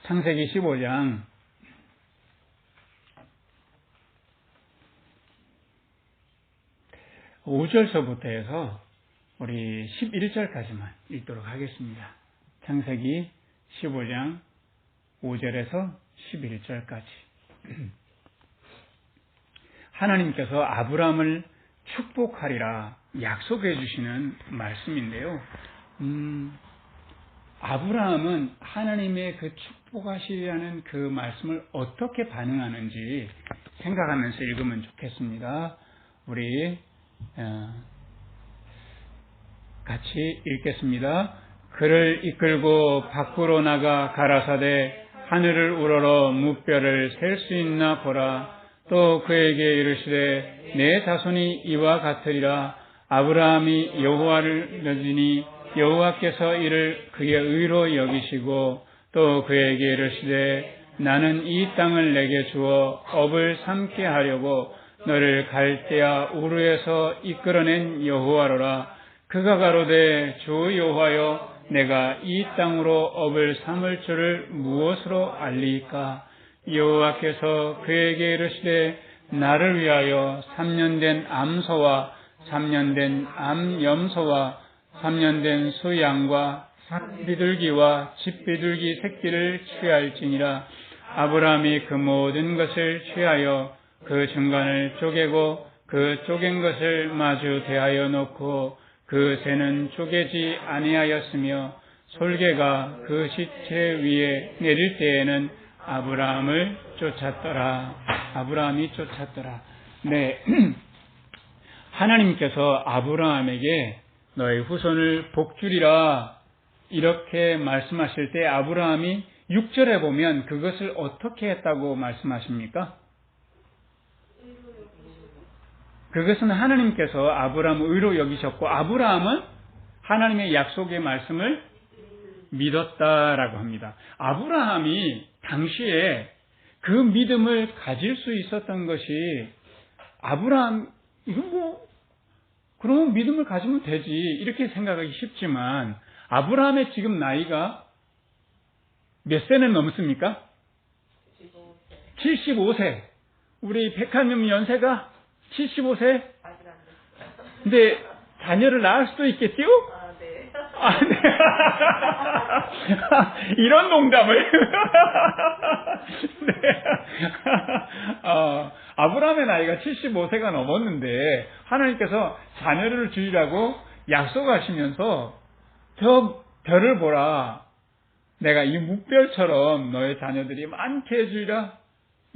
창세기 15장 5절서부터 해서 우리 11절까지만 읽도록 하겠습니다. 창세기 15장 5절에서 11절까지. 하나님께서 아브라함을 축복하리라 약속해 주시는 말씀인데요. 아브라함은 하나님의 그 축복하시라는 그 말씀을 어떻게 반응하는지 생각하면서 읽으면 좋겠습니다. 우리 같이 읽겠습니다. 그를 이끌고 밖으로 나가 가라사대 하늘을 우러러 무뼈를 셀 수 있나 보라. 또 그에게 이르시되 내 자손이 이와 같으리라. 아브라함이 여호와를 믿으니 여호와께서 이를 그의 의로 여기시고 또 그에게 이르시되 나는 이 땅을 내게 주어 업을 삼게 하려고 너를 갈대아 우르에서 이끌어낸 여호와로라. 그가 가로되 주 여호와여 내가 이 땅으로 업을 삼을 줄을 무엇으로 알리이까? 여호와께서 그에게 이르시되 나를 위하여 3년 된 암소와 3년 된 암염소와 3년 된 수양과 산비둘기와 집비둘기 새끼를 취할지니라. 아브라함이 그 모든 것을 취하여 그 중간을 쪼개고 그 쪼갠 것을 마주 대하여 놓고 그 새는 쪼개지 아니하였으며 솔개가 그 시체 위에 내릴 때에는 아브라함을 쫓았더라. 아브라함이 쫓았더라. 네, 하나님께서 아브라함에게 너의 후손을 복주리라 이렇게 말씀하실 때 아브라함이 6절에 보면 그것을 어떻게 했다고 말씀하십니까? 그것은 하나님께서 아브라함을 의로 여기셨고 아브라함은 하나님의 약속의 말씀을 믿었다라고 합니다. 아브라함이 당시에 그 믿음을 가질 수 있었던 것이 아브라함 이건 그러면 믿음을 가지면 되지 이렇게 생각하기 쉽지만 아브라함의 지금 나이가 몇 세는 넘습니까? 75세. 우리 백한님 연세가 75세? 근데 자녀를 낳을 수도 있겠지요? 네. 네. 이런 농담을. 네. 아브라함의 나이가 75세가 넘었는데 하나님께서 자녀를 주리라고 약속하시면서 저 별을 보라. 내가 이 묵별처럼 너의 자녀들이 많게 해주리라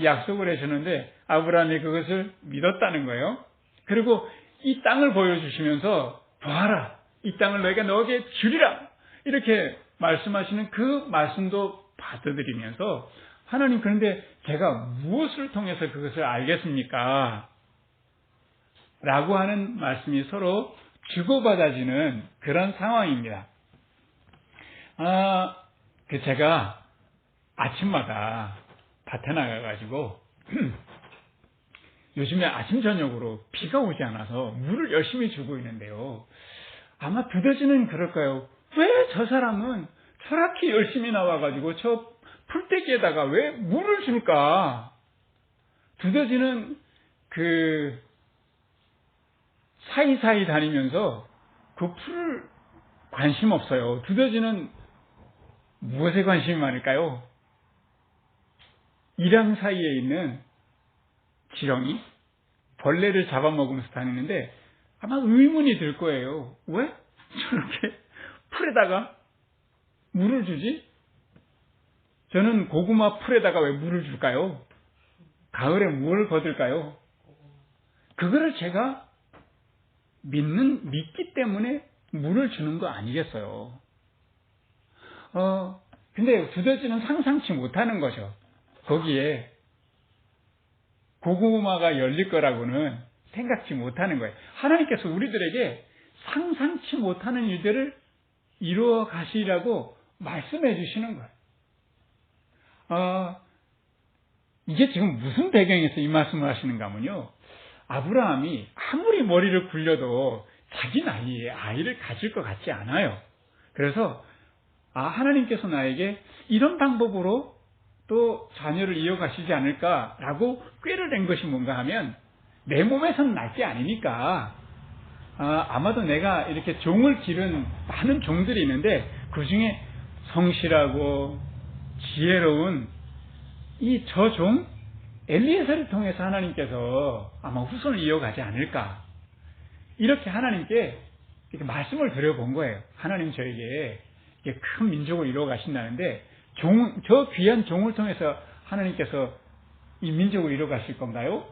약속을 해주는데 아브라함이 그것을 믿었다는 거예요. 그리고 이 땅을 보여주시면서 봐라. 이 땅을 너에게 주리라. 이렇게 말씀하시는 그 말씀도 받아들이면서 하나님 그런데 제가 무엇을 통해서 그것을 알겠습니까? 라고 하는 말씀이 서로 주고받아지는 그런 상황입니다. 제가 아침마다 밭에 나가가지고 요즘에 아침 저녁으로 비가 오지 않아서 물을 열심히 주고 있는데요. 아마 두더지는 그럴까요? 왜 저 사람은 저렇게 열심히 나와가지고 저 풀떼기에다가 왜 물을 줄까? 두더지는 그 사이사이 다니면서 그 풀을 관심 없어요. 두더지는 무엇에 관심이 많을까요? 이랑 사이에 있는 지렁이, 벌레를 잡아먹으면서 다니는데 아마 의문이 들 거예요. 왜 저렇게 풀에다가 물을 주지? 저는 고구마 풀에다가 왜 물을 줄까요? 가을에 뭘 거둘까요? 그거를 제가 믿기 때문에 물을 주는 거 아니겠어요? 근데 두더지는 상상치 못하는 거죠. 거기에 고구마가 열릴 거라고는 생각지 못하는 거예요. 하나님께서 우리들에게 상상치 못하는 일들을 이루어 가시라고 말씀해 주시는 거예요. 이게 지금 무슨 배경에서 이 말씀을 하시는가 하면요. 아브라함이 아무리 머리를 굴려도 자기 나이에 아이를 가질 것 같지 않아요. 그래서 하나님께서 나에게 이런 방법으로 또 자녀를 이어가시지 않을까라고 꾀를 낸 것이 뭔가 하면 내 몸에서는 날 게 아니니까 아마도 내가 이렇게 종을 기른 많은 종들이 있는데 그 중에 성실하고 지혜로운 이 저 종 엘리에셀을 통해서 하나님께서 아마 후손을 이어가지 않을까 이렇게 하나님께 이렇게 말씀을 드려본 거예요. 하나님 저에게 큰 민족을 이루어 가신다는데 저 귀한 종을 통해서 하나님께서 이 민족을 이루어 가실 건가요?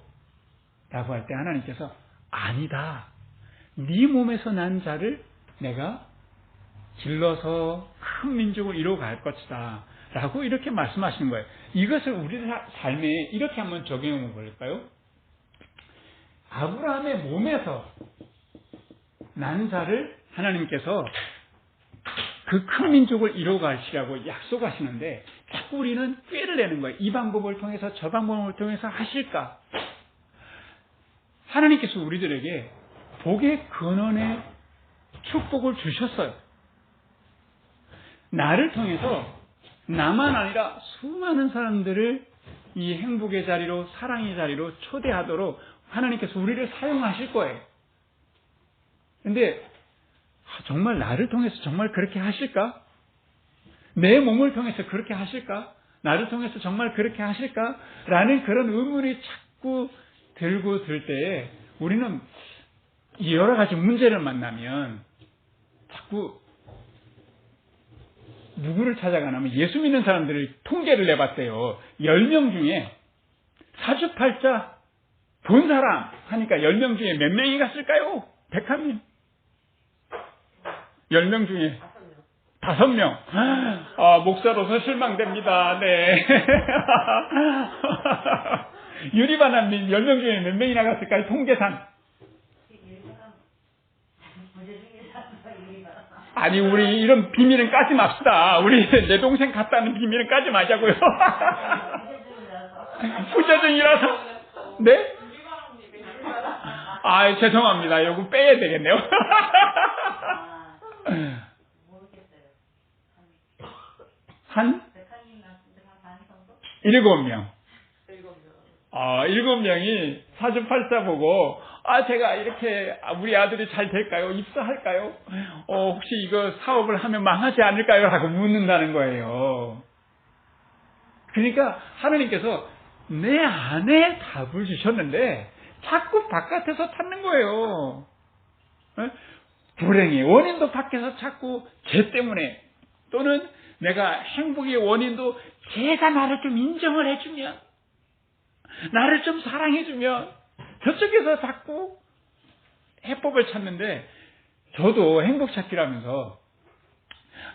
라고 할 때 하나님께서 아니다. 네 몸에서 난 자를 내가 길러서 큰 민족을 이루어 갈 것이다. 라고 이렇게 말씀하시는 거예요. 이것을 우리 삶에 이렇게 한번 적용해 볼까요? 아브라함의 몸에서 난 자를 하나님께서 그 큰 민족을 이루어 가시라고 약속하시는데 자꾸 우리는 꾀를 내는 거예요. 이 방법을 통해서 저 방법을 통해서 하실까? 하나님께서 우리들에게 복의 근원의 축복을 주셨어요. 나를 통해서 나만 아니라 수많은 사람들을 이 행복의 자리로 사랑의 자리로 초대하도록 하나님께서 우리를 사용하실 거예요. 근데 정말 나를 통해서 정말 그렇게 하실까? 내 몸을 통해서 그렇게 하실까? 나를 통해서 정말 그렇게 하실까? 라는 그런 의문이 자꾸 들고 들 때에 우리는 여러 가지 문제를 만나면 자꾸 누구를 찾아가냐면 예수 믿는 사람들이 통계를 내봤대요. 10명 중에 사주팔자 본 사람 하니까 10명 중에 몇 명이 갔을까요? 백합님. 10명 중에 5명. 목사로서 실망됩니다. 네. 유리바람님 10명 중에 몇 명이나 갔을까요? 통계상. 아니 우리 이런 비밀은 까지 맙시다. 우리 내 동생 같다는 비밀은 까지 마자고요. 부재중이라서. 네? 죄송합니다. 요거 빼야 되겠네요. 한 7명. 7명이 사주팔자 보고 제가 이렇게 우리 아들이 잘 될까요? 입사할까요? 혹시 이거 사업을 하면 망하지 않을까요? 라고 묻는다는 거예요. 그러니까 하나님께서 내 안에 답을 주셨는데 자꾸 바깥에서 찾는 거예요. 불행의 원인도 밖에서 찾고 죄 때문에 또는 내가 행복의 원인도 죄가 나를 좀 인정을 해주면 나를 좀 사랑해주면 저쪽에서 자꾸 해법을 찾는데 저도 행복 찾기라면서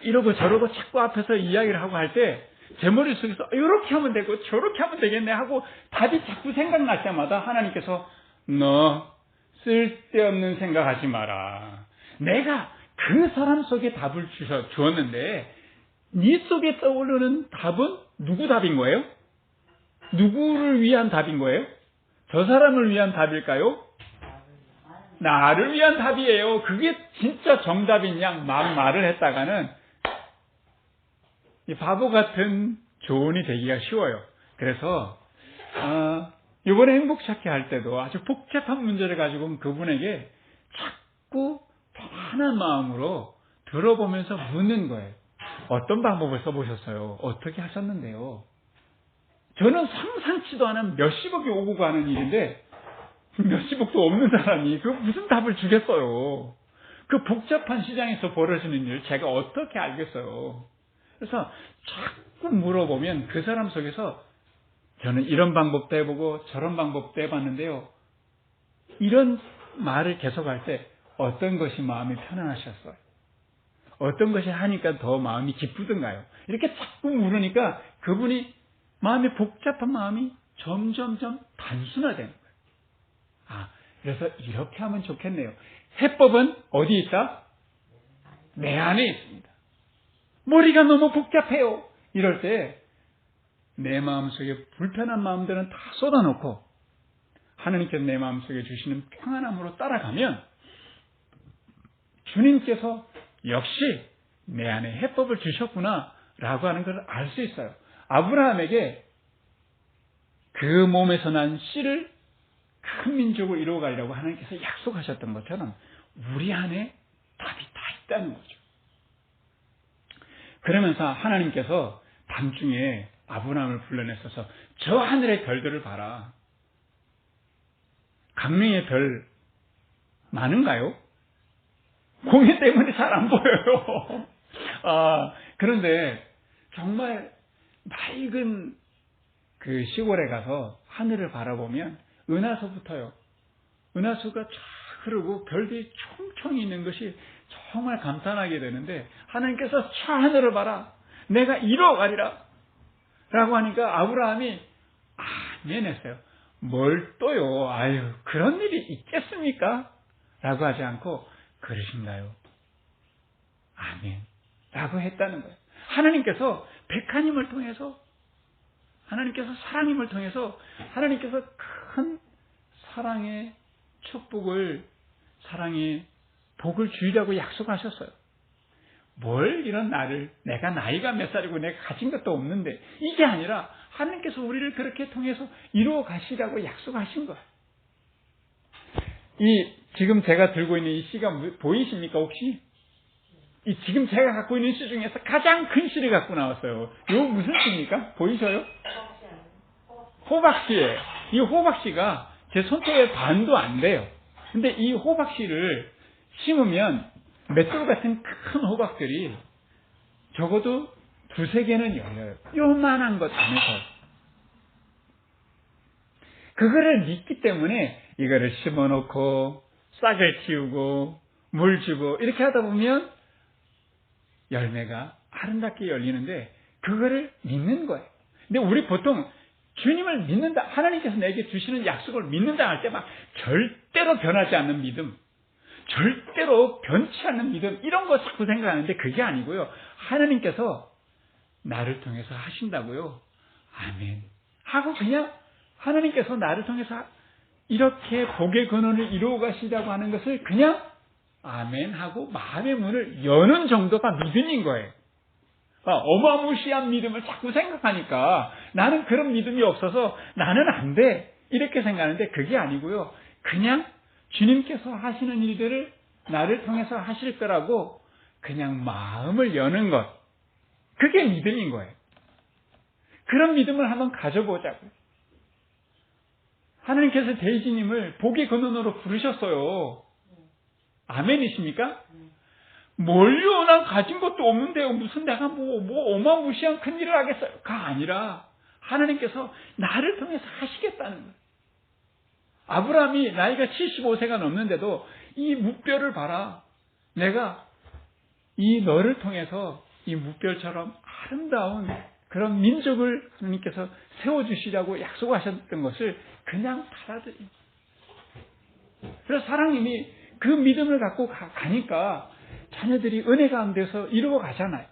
이러고 저러고 자꾸 앞에서 이야기를 하고 할 때 제 머릿속에서 이렇게 하면 되고 저렇게 하면 되겠네 하고 답이 자꾸 생각날 때마다 하나님께서 너 쓸데없는 생각하지 마라. 내가 그 사람 속에 답을 주었는데 네 속에 떠오르는 답은 누구 답인 거예요? 누구를 위한 답인 거예요? 저 사람을 위한 답일까요? 나를 위한 답이에요. 그게 진짜 정답인 양 말을 했다가는 이 바보 같은 조언이 되기가 쉬워요. 그래서 이번에 행복 찾기 할 때도 아주 복잡한 문제를 가지고 온 그분에게 자꾸 편안한 마음으로 들어보면서 묻는 거예요. 어떤 방법을 써보셨어요? 어떻게 하셨는데요? 저는 상상치도 않은 몇십억이 오고 가는 일인데 몇십억도 없는 사람이 그 무슨 답을 주겠어요. 그 복잡한 시장에서 벌어지는 일을 제가 어떻게 알겠어요. 그래서 자꾸 물어보면 그 사람 속에서 저는 이런 방법도 해보고 저런 방법도 해봤는데요. 이런 말을 계속할 때 어떤 것이 마음이 편안하셨어요? 어떤 것이 하니까 더 마음이 기쁘던가요? 이렇게 자꾸 물으니까 그분이 복잡한 마음이 점점점 단순화되는 거예요. 그래서 이렇게 하면 좋겠네요. 해법은 어디 있다? 내 안에 있습니다. 머리가 너무 복잡해요. 이럴 때 내 마음속에 불편한 마음들은 다 쏟아놓고 하나님께서 내 마음속에 주시는 평안함으로 따라가면 주님께서 역시 내 안에 해법을 주셨구나 라고 하는 것을 알 수 있어요. 아브라함에게 그 몸에서 난 씨를 큰 민족을 이루어가려고 하나님께서 약속하셨던 것처럼 우리 안에 답이 다 있다는 거죠. 그러면서 하나님께서 밤중에 아브라함을 불러내셔서 저 하늘의 별들을 봐라. 강릉의 별 많은가요? 공해 때문에 잘 안 보여요. 그런데 정말 맑은 그 시골에 가서 하늘을 바라보면 은하수부터요. 은하수가 쫙 흐르고 별들이 총총 있는 것이 정말 감탄하게 되는데 하나님께서 저 하늘을 봐라. 내가 이루어가리라. 라고 하니까 아브라함이 아멘 했어요. 뭘 또요. 아유 그런 일이 있겠습니까? 라고 하지 않고 그러신가요? 아멘. 라고 했다는 거예요. 하나님께서 백하님을 통해서 하나님께서 사랑님을 통해서 하나님께서 큰 사랑의 축복을 사랑의 복을 주리라고 약속하셨어요. 뭘 이런 나를 내가 나이가 몇 살이고 내가 가진 것도 없는데 이게 아니라 하나님께서 우리를 그렇게 통해서 이루어 가시라고 약속하신 거예요. 이 지금 제가 들고 있는 이 씨가 보이십니까 혹시? 이 지금 제가 갖고 있는 씨 중에서 가장 큰 씨를 갖고 나왔어요. 이거 무슨 씨입니까? 보이셔요? 호박씨예요. 이 호박씨가 제 손톱의 반도 안 돼요. 근데 이 호박씨를 심으면 맷돌 같은 큰 호박들이 적어도 2-3개는 열려요. 요만한 것 안에서. 그거를 믿기 때문에 이거를 심어놓고 싹을 틔우고 물 주고 이렇게 하다 보면 열매가 아름답게 열리는데 그거를 믿는 거예요. 근데 우리 보통 주님을 믿는다, 하나님께서 내게 주시는 약속을 믿는다 할 때 막 절대로 변하지 않는 믿음, 절대로 변치 않는 믿음 이런 거 자꾸 생각하는데 그게 아니고요. 하나님께서 나를 통해서 하신다고요. 아멘 하고 그냥 하나님께서 나를 통해서 이렇게 복의 근원을 이루어 가시라고 하는 것을 그냥 아멘 하고 마음의 문을 여는 정도가 믿음인 거예요. 어마무시한 믿음을 자꾸 생각하니까 나는 그런 믿음이 없어서 나는 안 돼 이렇게 생각하는데 그게 아니고요. 그냥 주님께서 하시는 일들을 나를 통해서 하실 거라고 그냥 마음을 여는 것, 그게 믿음인 거예요. 그런 믿음을 한번 가져보자고요. 하나님께서 데이지님을 복의 근원으로 부르셨어요. 아멘이십니까? 뭘요? 난 가진 것도 없는데 무슨 내가 뭐 어마무시한 큰 일을 하겠어요?가 아니라 하나님께서 나를 통해서 하시겠다는 거예요. 아브라함이 나이가 75세가 넘는데도 이 무뼈를 봐라. 내가 이 너를 통해서 이 무뼈처럼 아름다운 그런 민족을 하나님께서 세워주시라고 약속하셨던 것을 그냥 받아들인. 그래서 사랑님이 그 믿음을 갖고 가니까 자녀들이 은혜 가운데서 이루어 가잖아요.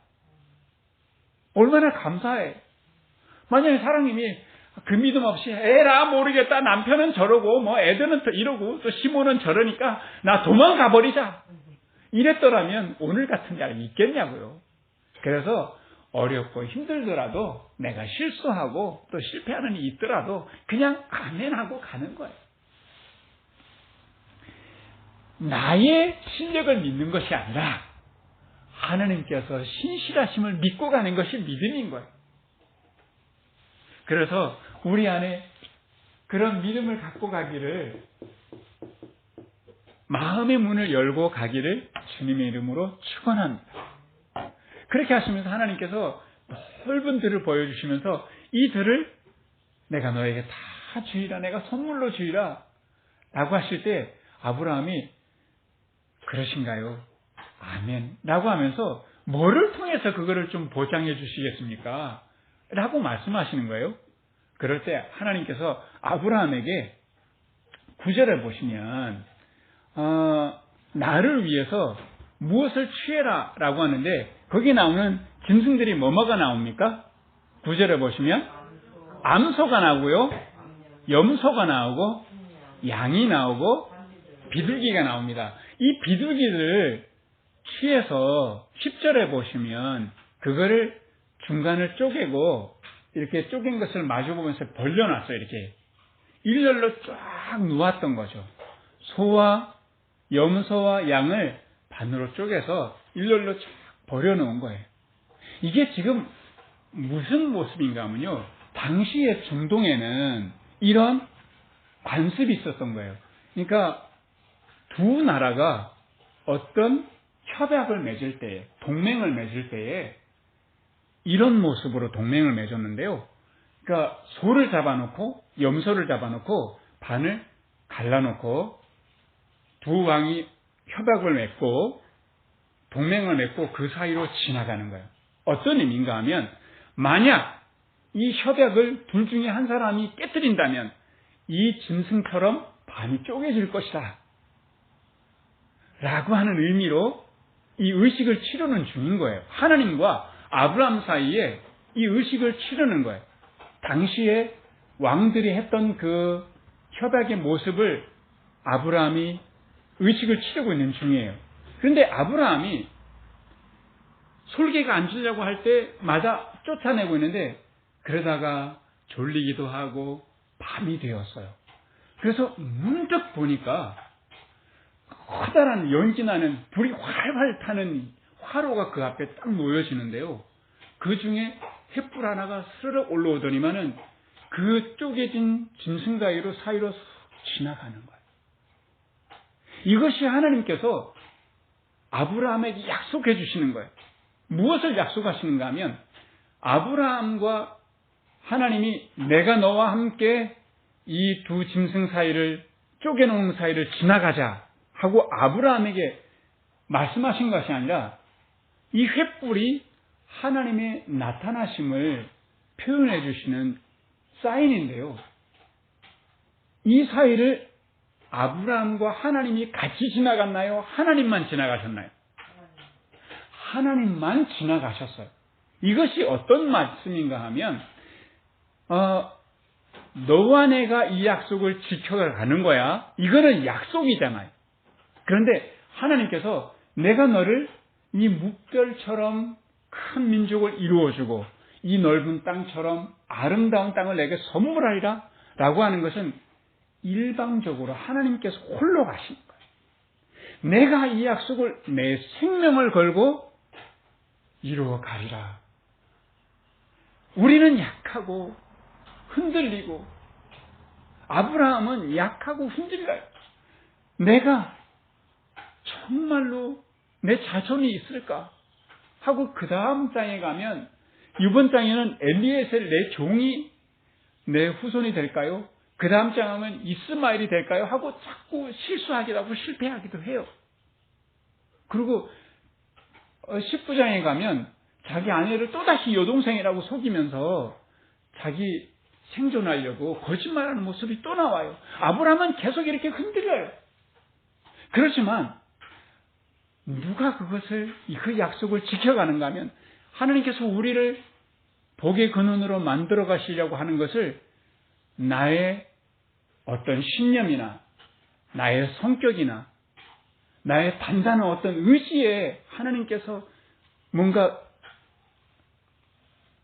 얼마나 감사해. 만약에 사랑님이 그 믿음 없이 에라 모르겠다 남편은 저러고 뭐 애들은 또 이러고 또 시몬은 저러니까 나 도망가 버리자 이랬더라면 오늘 같은 날이 있겠냐고요. 그래서 어렵고 힘들더라도 내가 실수하고 또 실패하는 일이 있더라도 그냥 아멘하고 가는 거예요. 나의 실력을 믿는 것이 아니라 하나님께서 신실하심을 믿고 가는 것이 믿음인 거예요. 그래서 우리 안에 그런 믿음을 갖고 가기를, 마음의 문을 열고 가기를 주님의 이름으로 축원합니다. 그렇게 하시면서 하나님께서 넓은 들을 보여주시면서 이 들을 내가 너에게 다 주리라, 내가 선물로 주리라 라고 하실 때 아브라함이 그러신가요? 아멘 라고 하면서 뭐를 통해서 그거를 좀 보장해 주시겠습니까? 라고 말씀하시는 거예요. 그럴 때 하나님께서 아브라함에게 9절을 보시면 나를 위해서 무엇을 취해라 라고 하는데 거기 나오는 짐승들이 뭐가 나옵니까? 9절에 보시면 암소가 나오고요, 염소가 나오고 양이 나오고 비둘기가 나옵니다. 이 비둘기를 취해서 10절에 보시면 그거를 중간을 쪼개고 이렇게 쪼갠 것을 마주보면서 벌려놨어요. 이렇게 일렬로 쫙 놓았던 거죠. 소와 염소와 양을 반으로 쪼개서 일렬로 쫙 버려놓은 거예요. 이게 지금 무슨 모습인가 하면요, 당시의 중동에는 이런 관습이 있었던 거예요. 그러니까 두 나라가 어떤 협약을 맺을 때에, 동맹을 맺을 때에 이런 모습으로 동맹을 맺었는데요. 그러니까 소를 잡아놓고 염소를 잡아놓고 반을 갈라놓고 두 왕이 협약을 맺고 동맹을 맺고 그 사이로 지나가는 거예요. 어떤 의미인가 하면, 만약 이 협약을 둘 중에 한 사람이 깨뜨린다면 이 짐승처럼 반이 쪼개질 것이다 라고 하는 의미로 이 의식을 치르는 중인 거예요. 하나님과 아브라함 사이에 이 의식을 치르는 거예요. 당시에 왕들이 했던 그 협약의 모습을 아브라함이 의식을 치르고 있는 중이에요. 그런데 아브라함이 솔개가 앉으려고 할 때마다 쫓아내고 있는데, 그러다가 졸리기도 하고 밤이 되었어요. 그래서 문득 보니까 커다란 연기나는 불이 활활 타는 화로가 그 앞에 딱 놓여지는데요. 그 중에 횃불 하나가 스르륵 올라오더니만은 그 쪼개진 짐승 사이로 지나가는 거예요. 이것이 하나님께서 아브라함에게 약속해 주시는 거예요. 무엇을 약속하시는가 하면, 아브라함과 하나님이 내가 너와 함께 이 두 짐승 사이를 쪼개놓은 사이를 지나가자 하고 아브라함에게 말씀하신 것이 아니라, 이 횃불이 하나님의 나타나심을 표현해 주시는 사인인데요. 이 사이를 아브라함과 하나님이 같이 지나갔나요? 하나님만 지나가셨나요? 하나님만 지나가셨어요. 이것이 어떤 말씀인가 하면, 너와 내가 이 약속을 지켜가는 거야. 이거는 약속이잖아요. 그런데 하나님께서 내가 너를 이 묵별처럼 큰 민족을 이루어주고 이 넓은 땅처럼 아름다운 땅을 내게 선물하리라 라고 하는 것은 일방적으로 하나님께서 홀로 가신 거예요. 내가 이 약속을 내 생명을 걸고 이루어 가리라. 우리는 약하고 흔들리고, 아브라함은 약하고 흔들려요. 내가 정말로 내 자손이 있을까 하고 그 다음 장에 가면, 이번 장에는 엘리에셀 내 종이 내 후손이 될까요? 그 다음 장 하면 이스마엘이 될까요? 하고 자꾸 실수하기도 하고 실패하기도 해요. 그리고 19장에 가면 자기 아내를 또다시 여동생이라고 속이면서 자기 생존하려고 거짓말하는 모습이 또 나와요. 아브라함은 계속 이렇게 흔들려요. 그렇지만 누가 그 약속을 지켜가는가 하면, 하나님께서 우리를 복의 근원으로 만들어 가시려고 하는 것을 나의 어떤 신념이나 나의 성격이나 나의 단단한 어떤 의지에 하나님께서 뭔가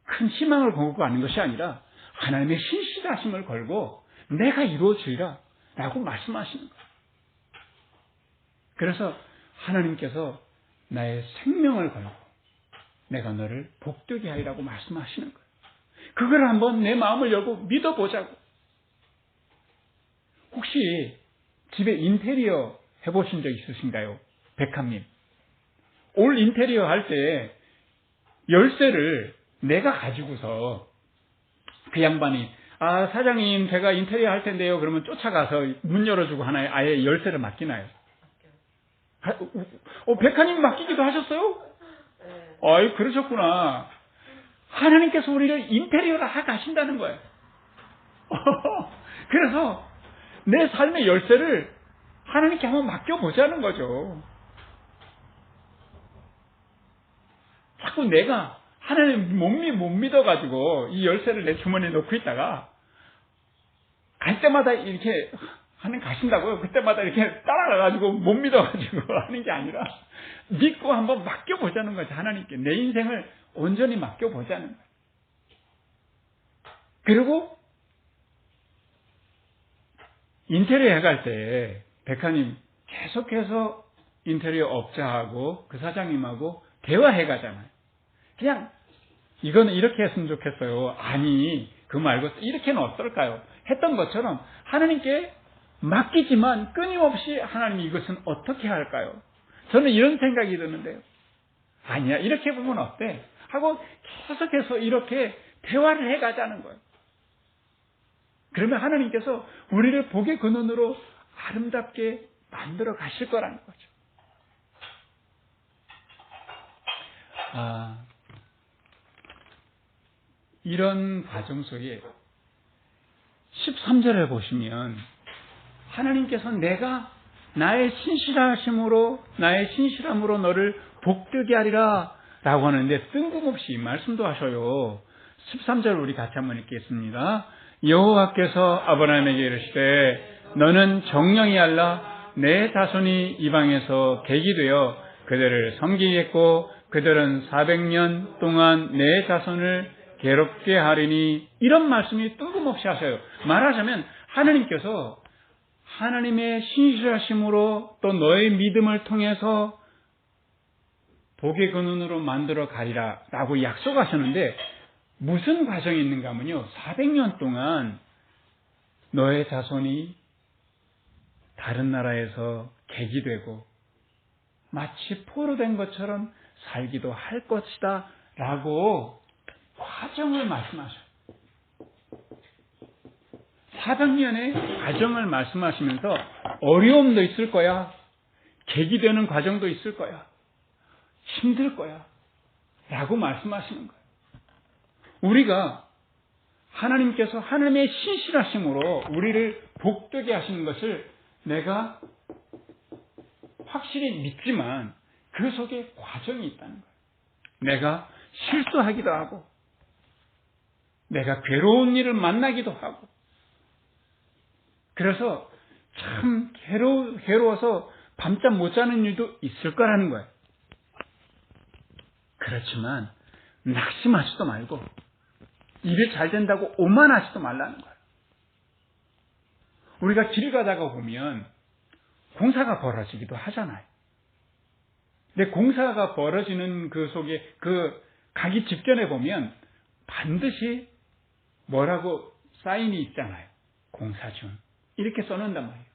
큰 희망을 걸고 가는 것이 아니라 하나님의 신실하심을 걸고 내가 이루어지리라 라고 말씀하시는 거예요. 그래서 하나님께서 나의 생명을 걸고 내가 너를 복되게 하리라고 말씀하시는 거예요. 그걸 한번 내 마음을 열고 믿어보자고. 혹시 집에 인테리어 해보신 적 있으신가요? 백합님. 올 인테리어 할 때 열쇠를 내가 가지고서 그 양반이 사장님 제가 인테리어 할 텐데요. 그러면 쫓아가서 문 열어주고 하나요? 아예 열쇠를 맡기나요? 백합님 맡기기도 하셨어요? 아이 그러셨구나. 하나님께서 우리를 인테리어를 하게 하신다는 거예요. 그래서 내 삶의 열쇠를 하나님께 한번 맡겨보자는 거죠. 자꾸 내가 하나님 못 믿어가지고 이 열쇠를 내 주머니에 넣고 있다가 갈 때마다 이렇게 하나님 가신다고요. 그때마다 이렇게 따라가가지고 못 믿어가지고 하는 게 아니라 믿고 한번 맡겨보자는 거죠. 하나님께 내 인생을 온전히 맡겨보자는 거예요. 그리고 인테리어 해갈 때 백화님 계속해서 인테리어 업자하고 그 사장님하고 대화해 가잖아요. 그냥 이거는 이렇게 했으면 좋겠어요. 아니, 그 말고 이렇게는 어떨까요? 했던 것처럼 하나님께 맡기지만 끊임없이 하나님 이것은 어떻게 할까요? 저는 이런 생각이 드는데요. 아니야, 이렇게 보면 어때? 하고 계속해서 이렇게 대화를 해 가자는 거예요. 그러면 하나님께서 우리를 복의 근원으로 아름답게 만들어 가실 거라는 거죠. 이런 과정 속에 13절에 보시면 하나님께서 내가 나의 신실함으로 너를 복되게 하리라 라고 하는데 뜬금없이 말씀도 하셔요. 13절 우리 같이 한번 읽겠습니다. 여호와께서 아브라함에게 이르시되 너는 정령이 알라 내 자손이 이방에서 객이 되어 그들을 섬기겠고 그들은 400년 동안 내 자손을 괴롭게 하리니 이런 말씀이 뜬금없이 하셔요. 말하자면 하나님께서 하나님의 신실하심으로 또 너의 믿음을 통해서 복의 근원으로 만들어 가리라 라고 약속하셨는데 무슨 과정이 있는가 하면요. 400년 동안 너의 자손이 다른 나라에서 객이 되고 마치 포로된 것처럼 살기도 할 것이다 라고 과정을 말씀하셔요. 400년의 과정을 말씀하시면서 어려움도 있을 거야. 객이 되는 과정도 있을 거야. 힘들 거야. 라고 말씀하시는 거예요. 우리가 하나님께서 하나님의 신실하심으로 우리를 복되게 하시는 것을 내가 확실히 믿지만 그 속에 과정이 있다는 거예요. 내가 실수하기도 하고 내가 괴로운 일을 만나기도 하고 그래서 참 괴로워서 밤잠 못 자는 일도 있을 거라는 거예요. 그렇지만 낙심하지도 말고 일이 잘 된다고 오만하지도 말라는 거예요. 우리가 길 가다가 보면 공사가 벌어지기도 하잖아요. 근데 공사가 벌어지는 그 속에 가기 직전에 보면 반드시 뭐라고 사인이 있잖아요. 공사 중. 이렇게 써놓는단 말이에요.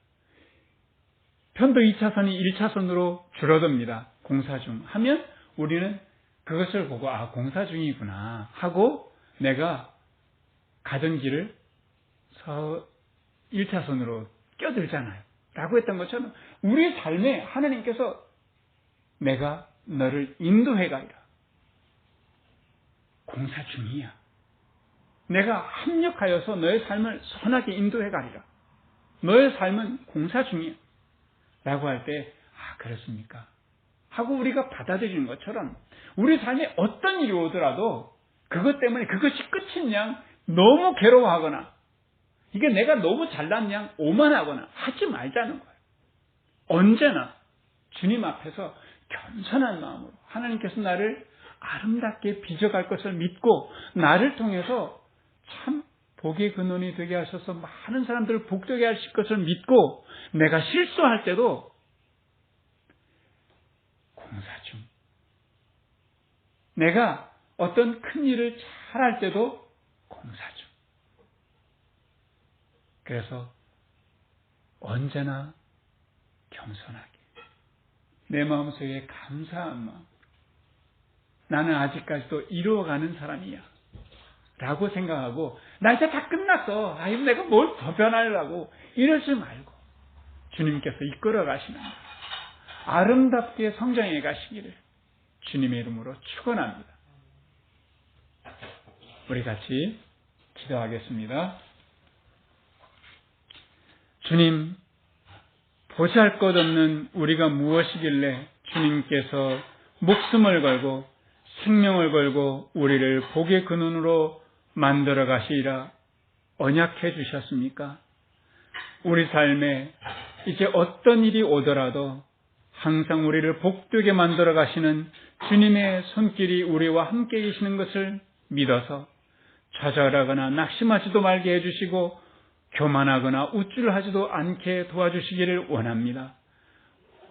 편도 2차선이 1차선으로 줄어듭니다. 공사 중. 하면 우리는 그것을 보고 공사 중이구나 하고 내가 가던 길을 1차선으로 껴들잖아요. 라고 했던 것처럼 우리 삶에 하나님께서 내가 너를 인도해 가리라. 공사 중이야. 내가 합력하여서 너의 삶을 선하게 인도해 가리라. 너의 삶은 공사 중이야. 라고 할 때 그렇습니까? 하고 우리가 받아들이는 것처럼 우리 삶에 어떤 일이 오더라도 그것 때문에 그것이 끝인 양 너무 괴로워하거나 이게 내가 너무 잘난 양 오만하거나 하지 말자는 거예요. 언제나 주님 앞에서 겸손한 마음으로 하나님께서 나를 아름답게 빚어갈 것을 믿고 나를 통해서 참 복의 근원이 되게 하셔서 많은 사람들을 복되게 하실 것을 믿고 내가 실수할 때도 공사 중. 내가 어떤 큰 일을 잘할 때도 공사 중. 그래서 언제나 겸손하게 내 마음속에 감사한 마음 나는 아직까지도 이루어가는 사람이야 라고 생각하고 나 이제 다 끝났어. 내가 뭘 더 변하려고 이러지 말고 주님께서 이끌어 가시는 아름답게 성장해 가시기를 주님의 이름으로 축원합니다. 우리 같이 기도하겠습니다. 주님, 보잘것없는 우리가 무엇이길래 주님께서 목숨을 걸고 생명을 걸고 우리를 복의 근원으로 만들어 가시리라 언약해 주셨습니까? 우리 삶에 이제 어떤 일이 오더라도 항상 우리를 복되게 만들어 가시는 주님의 손길이 우리와 함께 계시는 것을 믿어서 좌절하거나 낙심하지도 말게 해주시고 교만하거나 우쭐하지도 않게 도와주시기를 원합니다.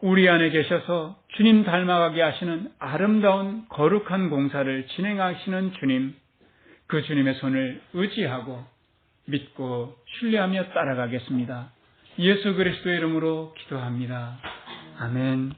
우리 안에 계셔서 주님 닮아가게 하시는 아름다운 거룩한 공사를 진행하시는 주님, 그 주님의 손을 의지하고 믿고 신뢰하며 따라가겠습니다. 예수 그리스도의 이름으로 기도합니다. 아멘.